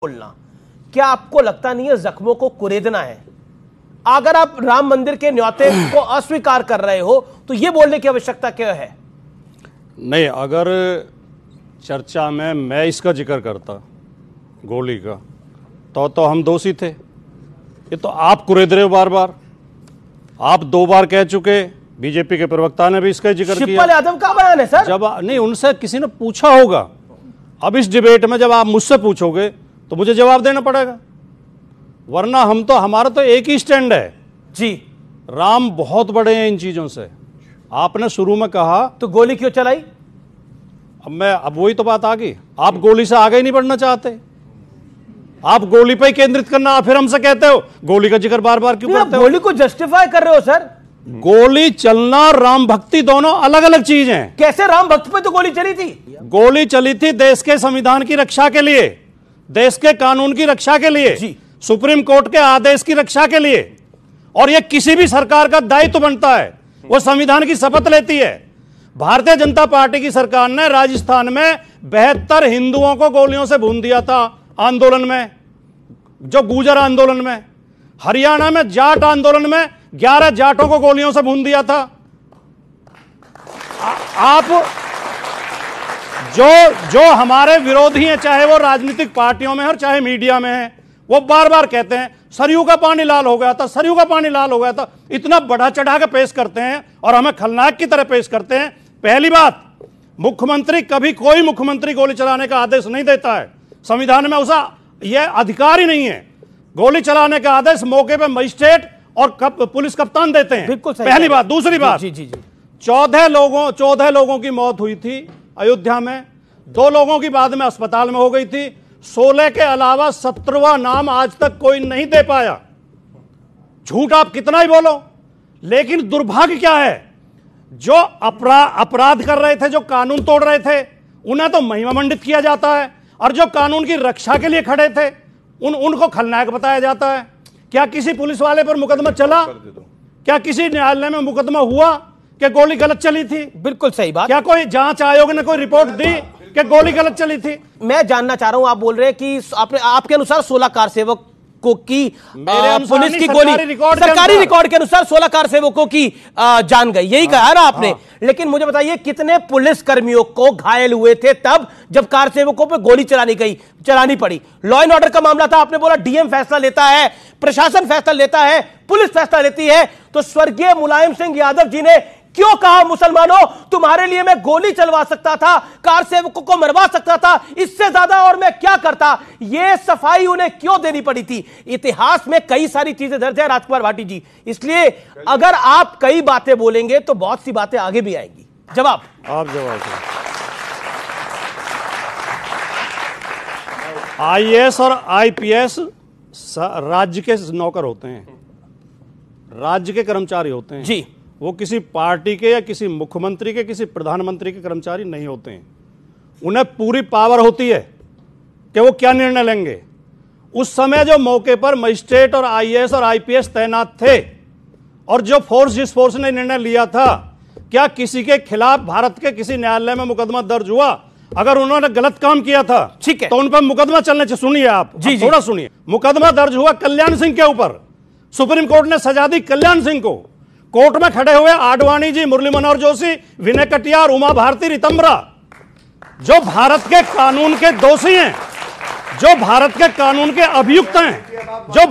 बोलना, क्या आपको लगता नहीं है जख्मों को कुरेदना है? अगर आप राम मंदिर के न्योते को अस्वीकार कर रहे हो तो यह बोलने की आवश्यकता क्या है? नहीं, अगर चर्चा में मैं इसका जिक्र करता गोली का तो हम दोषी थे। ये तो आप कुरेद रहे हो बार बार। आप 2 बार कह चुके, बीजेपी के प्रवक्ता ने भी इसका जिक्र किया। शिवपाल यादव का बयान है सर। जब नहीं, उनसे किसी ने पूछा होगा। अब इस डिबेट में जब आप मुझसे पूछोगे तो मुझे जवाब देना पड़ेगा, वरना हमारा तो एक ही स्टैंड है जी। राम बहुत बड़े हैं इन चीजों से। आपने शुरू में कहा तो गोली क्यों चलाई? अब वही तो बात आ गई। आप गोली से आगे ही नहीं बढ़ना चाहते, आप गोली पे ही केंद्रित करना। फिर हमसे कहते हो गोली का जिक्र बार बार क्यों करते हो? गोली को जस्टिफाई कर रहे हो सर। गोली चलना राम भक्ति दोनों अलग अलग चीज हैं। कैसे? राम भक्त पे तो गोली चली थी। गोली चली थी देश के संविधान की रक्षा के लिए, देश के कानून की रक्षा के लिए, सुप्रीम कोर्ट के आदेश की रक्षा के लिए। और यह किसी भी सरकार का दायित्व बनता है, वो संविधान की शपथ लेती है। भारतीय जनता पार्टी की सरकार ने राजस्थान में 72 हिंदुओं को गोलियों से भून दिया था आंदोलन में, जो गुर्जर आंदोलन में। हरियाणा में जाट आंदोलन में 11 जाटों को गोलियों से भून दिया था। आप जो हमारे विरोधी हैं, चाहे वो राजनीतिक पार्टियों में और चाहे मीडिया में है, वो बार बार कहते हैं सरयू का पानी लाल हो गया था, सरयू का पानी लाल हो गया था। इतना बढ़ा चढ़ा के पेश करते हैं और हमें खलनायक की तरह पेश करते हैं। पहली बात, मुख्यमंत्री, कभी कोई मुख्यमंत्री गोली चलाने का आदेश नहीं देता है। संविधान में उसका यह अधिकार ही नहीं है। गोली चलाने का आदेश मौके पर मजिस्ट्रेट और पुलिस कप्तान देते हैं। बिल्कुल सही। पहली बात। दूसरी बात, जी जी जी, 14 लोगों की मौत हुई थी अयोध्या में, 2 लोगों की बाद में अस्पताल में हो गई थी। 16 के अलावा 17वां नाम आज तक कोई नहीं दे पाया। झूठ आप कितना ही बोलो, लेकिन दुर्भाग्य क्या है, जो अपराध कर रहे थे, जो कानून तोड़ रहे थे, उन्हें तो महिमा मंडित किया जाता है, और जो कानून की रक्षा के लिए खड़े थे उनको खलनायक बताया जाता है। क्या किसी पुलिस वाले पर मुकदमा चला? क्या किसी न्यायालय में मुकदमा हुआ कि गोली गलत चली थी? बिल्कुल सही बात। क्या कोई जांच आयोग ने कोई रिपोर्ट दी कि गोली गलत चली थी? मैं जानना चाह रहा हूं, आप बोल रहे हैं कि आपके अनुसार 16 कार सेवक की पुलिस की गोली, सरकारी रिकॉर्ड के अनुसार 16 कार सेवकों की जान गई, यही कहा ना आपने। लेकिन मुझे बताइए कितने पुलिस कर्मियों को घायल हुए थे तब जब कार सेवकों पे गोली चलानी पड़ी? लॉ एंड ऑर्डर का मामला था, आपने बोला डीएम फैसला लेता है, प्रशासन फैसला लेता है, पुलिस फैसला लेती है। तो स्वर्गीय मुलायम सिंह यादव जी ने क्यों कहा मुसलमानों तुम्हारे लिए मैं गोली चलवा सकता था, कार सेवकों को मरवा सकता था, इससे ज्यादा और मैं क्या करता? यह सफाई उन्हें क्यों देनी पड़ी थी? इतिहास में कई सारी चीजें दर्ज है राजकुमार भाटी जी, इसलिए अगर आप कई बातें बोलेंगे तो बहुत सी बातें आगे भी आएंगी। जवाब आप जवाब। आईएएस और आईपीएस राज्य के नौकर होते हैं, राज्य के कर्मचारी होते हैं जी। वो किसी पार्टी के या किसी मुख्यमंत्री के, किसी प्रधानमंत्री के कर्मचारी नहीं होते हैं। उन्हें पूरी पावर होती है कि वो क्या निर्णय लेंगे। उस समय जो मौके पर मजिस्ट्रेट और आईएएस और आईपीएस तैनात थे, और जो जिस फोर्स ने निर्णय लिया था, क्या किसी के खिलाफ भारत के किसी न्यायालय में मुकदमा दर्ज हुआ? अगर उन्होंने गलत काम किया था, ठीक है, तो उन पर मुकदमा चलने चाहिए। सुनिए आप जी, थोड़ा सुनिए। मुकदमा दर्ज हुआ कल्याण सिंह के ऊपर, सुप्रीम कोर्ट ने सजा दी कल्याण सिंह को। कोर्ट में खड़े हुए आडवाणी जी, मुरली मनोहर जोशी, विनय कटियार, उमा भारती, रितंबरा, जो भारत के कानून के दोषी हैं, जो भारत के कानून के अभियुक्त हैं, जो